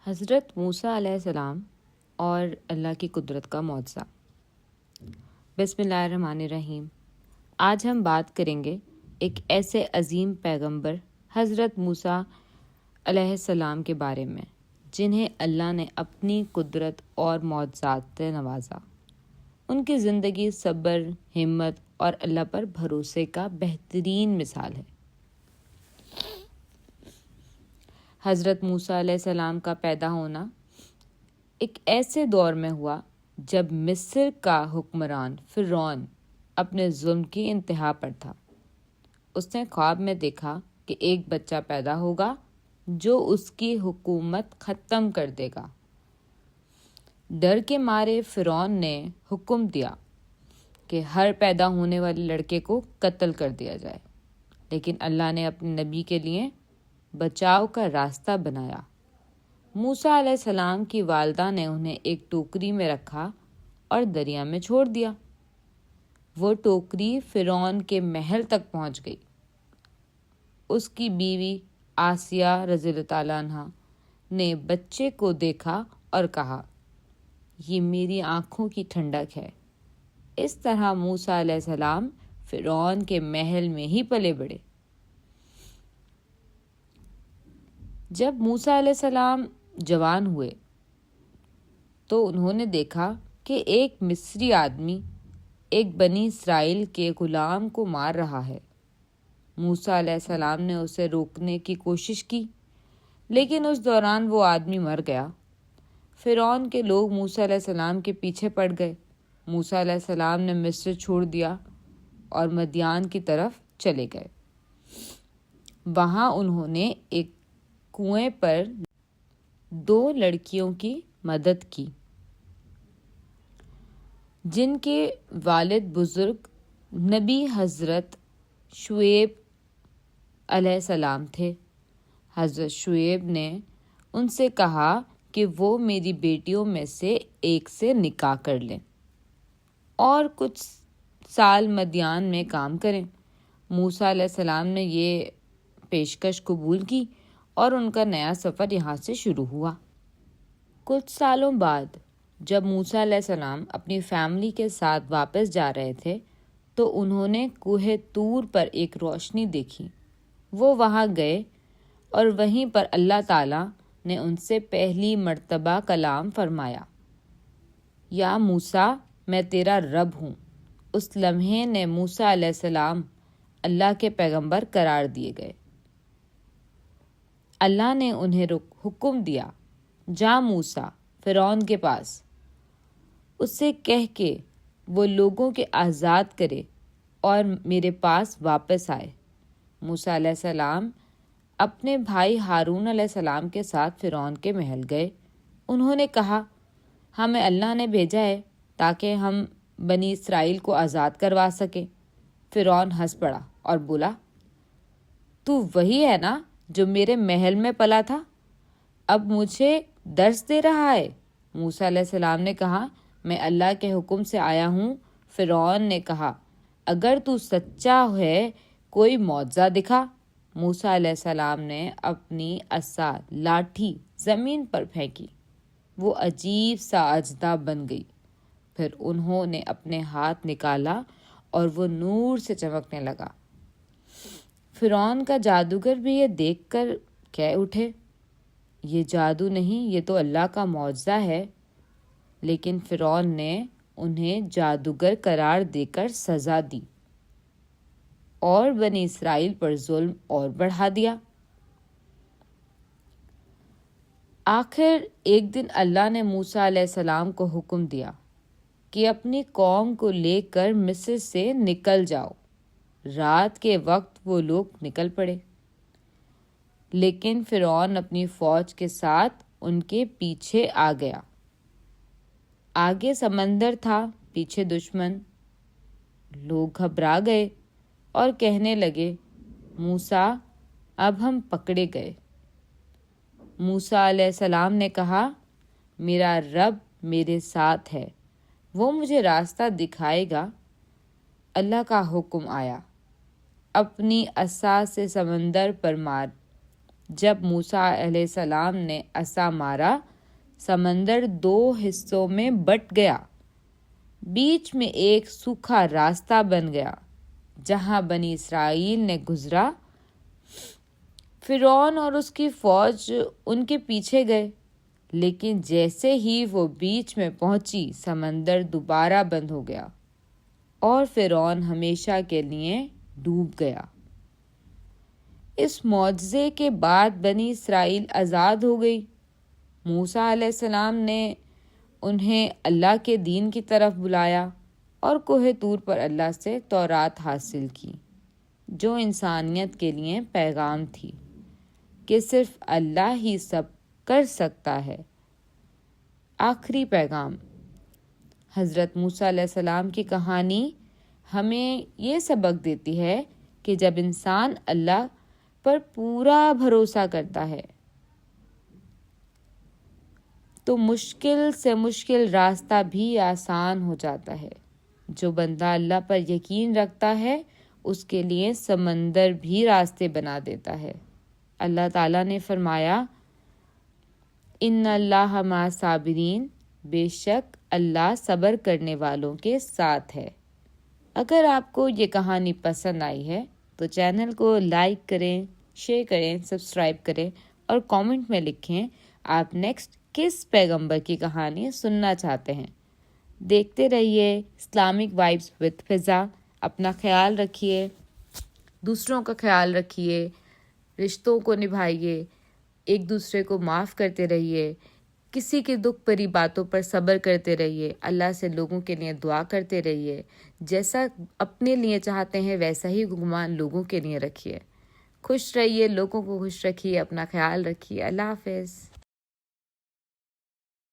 حضرت موسیٰ علیہ السلام اور اللہ کی قدرت کا معجزہ۔ بسم اللہ الرحمن الرحیم۔ آج ہم بات کریں گے ایک ایسے عظیم پیغمبر حضرت موسیٰ علیہ السلام کے بارے میں جنہیں اللہ نے اپنی قدرت اور معجزات سے نوازا۔ ان کی زندگی صبر، ہمت اور اللہ پر بھروسے کا بہترین مثال ہے۔ حضرت موسیٰ علیہ السلام کا پیدا ہونا ایک ایسے دور میں ہوا جب مصر کا حکمران فرعون اپنے ظلم کی انتہا پر تھا۔ اس نے خواب میں دیکھا کہ ایک بچہ پیدا ہوگا جو اس کی حکومت ختم کر دے گا۔ ڈر کے مارے فرعون نے حکم دیا کہ ہر پیدا ہونے والے لڑکے کو قتل کر دیا جائے، لیکن اللہ نے اپنے نبی کے لیے بچاؤ کا راستہ بنایا۔ موسیٰ علیہ السلام کی والدہ نے انہیں ایک ٹوکری میں رکھا اور دریا میں چھوڑ دیا۔ وہ ٹوکری فرعون کے محل تک پہنچ گئی۔ اس کی بیوی آسیہ رضی اللہ تعالیٰ عنہ نے بچے کو دیکھا اور کہا، یہ میری آنکھوں کی ٹھنڈک ہے۔ اس طرح موسیٰ علیہ السلام فرعون کے محل میں ہی پلے بڑھے۔ جب موسیٰ علیہ السلام جوان ہوئے تو انہوں نے دیکھا کہ ایک مصری آدمی ایک بنی اسرائیل کے غلام کو مار رہا ہے۔ موسیٰ علیہ السلام نے اسے روکنے کی کوشش کی، لیکن اس دوران وہ آدمی مر گیا۔ فرعون کے لوگ موسیٰ علیہ السلام کے پیچھے پڑ گئے۔ موسیٰ علیہ السلام نے مصر چھوڑ دیا اور مدین کی طرف چلے گئے۔ وہاں انہوں نے ایک کنویں پر 2 لڑکیوں کی مدد کی جن کے والد بزرگ نبی حضرت شعیب علیہ السلام تھے۔ حضرت شعیب نے ان سے کہا کہ وہ میری بیٹیوں میں سے ایک سے نکاح کر لیں اور کچھ سال مدین میں کام کریں۔ موسیٰ علیہ السلام نے یہ پیشکش قبول کی اور ان کا نیا سفر یہاں سے شروع ہوا۔ کچھ سالوں بعد جب موسیٰ علیہ السلام اپنی فیملی کے ساتھ واپس جا رہے تھے تو انہوں نے کوہ طور پر ایک روشنی دیکھی۔ وہ وہاں گئے اور وہیں پر اللہ تعالیٰ نے ان سے پہلی مرتبہ کلام فرمایا، یا موسیٰ میں تیرا رب ہوں۔ اس لمحے نے موسیٰ علیہ السلام اللہ کے پیغمبر قرار دیے گئے۔ اللہ نے انہیں حکم دیا، جا موسیٰ فرعون کے پاس، اس سے کہہ کہ وہ لوگوں کے آزاد کرے اور میرے پاس واپس آئے۔ موسیٰ علیہ السلام اپنے بھائی ہارون علیہ السلام کے ساتھ فرعون کے محل گئے۔ انہوں نے کہا، ہمیں اللہ نے بھیجا ہے تاکہ ہم بنی اسرائیل کو آزاد کروا سکیں۔ فرعون ہنس پڑا اور بولا، تو وہی ہے نا جو میرے محل میں پلا تھا، اب مجھے درس دے رہا ہے؟ موسیٰ علیہ السلام نے کہا، میں اللہ کے حکم سے آیا ہوں۔ فرعون نے کہا، اگر تو سچا ہے کوئی معجزہ دکھا۔ موسیٰ علیہ السلام نے اپنی عصا لاٹھی زمین پر پھینکی، وہ عجیب سا اژدہا بن گئی۔ پھر انہوں نے اپنے ہاتھ نکالا اور وہ نور سے چمکنے لگا۔ فرعون کا جادوگر بھی یہ دیکھ کر کہہ اٹھے، یہ جادو نہیں، یہ تو اللہ کا معجزہ ہے۔ لیکن فرعون نے انہیں جادوگر قرار دے کر سزا دی اور بنی اسرائیل پر ظلم اور بڑھا دیا۔ آخر ایک دن اللہ نے موسیٰ علیہ السلام کو حکم دیا کہ اپنی قوم کو لے کر مصر سے نکل جاؤ۔ رات کے وقت وہ لوگ نکل پڑے، لیکن فرعون اپنی فوج کے ساتھ ان کے پیچھے آ گیا۔ آگے سمندر تھا، پیچھے دشمن۔ لوگ گھبرا گئے اور کہنے لگے، موسیٰ اب ہم پکڑے گئے۔ موسیٰ علیہ السلام نے کہا، میرا رب میرے ساتھ ہے، وہ مجھے راستہ دکھائے گا۔ اللہ کا حکم آیا، اپنی عصا سے سمندر پر مار جب موسیٰ علیہ السلام نے عصا مارا، سمندر 2 حصوں میں بٹ گیا، بیچ میں ایک سوکھا راستہ بن گیا جہاں بنی اسرائیل نے گزرا۔ فرعون اور اس کی فوج ان کے پیچھے گئے، لیکن جیسے ہی وہ بیچ میں پہنچی سمندر دوبارہ بند ہو گیا اور فرعون ہمیشہ کے لیے ڈوب گیا۔ اس معجزے کے بعد بنی اسرائیل آزاد ہو گئی۔ موسیٰ علیہ السلام نے انہیں اللہ کے دین کی طرف بلایا اور کوہ طور پر اللہ سے تورات حاصل کی، جو انسانیت کے لیے پیغام تھی کہ صرف اللہ ہی سب کر سکتا ہے۔ آخری پیغام۔ حضرت موسیٰ علیہ السلام کی کہانی ہمیں یہ سبق دیتی ہے کہ جب انسان اللہ پر پورا بھروسہ کرتا ہے تو مشکل سے مشکل راستہ بھی آسان ہو جاتا ہے۔ جو بندہ اللہ پر یقین رکھتا ہے اس کے لیے سمندر بھی راستے بنا دیتا ہے۔ اللہ تعالیٰ نے فرمایا، ان اللہ مع الصابرین، بے شک اللہ صبر کرنے والوں کے ساتھ ہے۔ اگر آپ کو یہ کہانی پسند آئی ہے تو چینل کو لائک کریں، شیئر کریں، سبسکرائب کریں اور کامنٹ میں لکھیں آپ نیکسٹ کس پیغمبر کی کہانی سننا چاہتے ہیں۔ دیکھتے رہیے اسلامک وائبس وتھ فضا۔ اپنا خیال رکھیے، دوسروں کا خیال رکھیے، رشتوں کو نبھائیے، ایک دوسرے کو معاف کرتے رہیے، کسی کے دکھ بھری باتوں پر صبر کرتے رہیے، اللہ سے لوگوں کے لیے دعا کرتے رہیے، جیسا اپنے لیے چاہتے ہیں ویسا ہی گمان لوگوں کے لیے رکھیے۔ خوش رہیے، لوگوں کو خوش رکھیے، اپنا خیال رکھیے۔ اللہ حافظ۔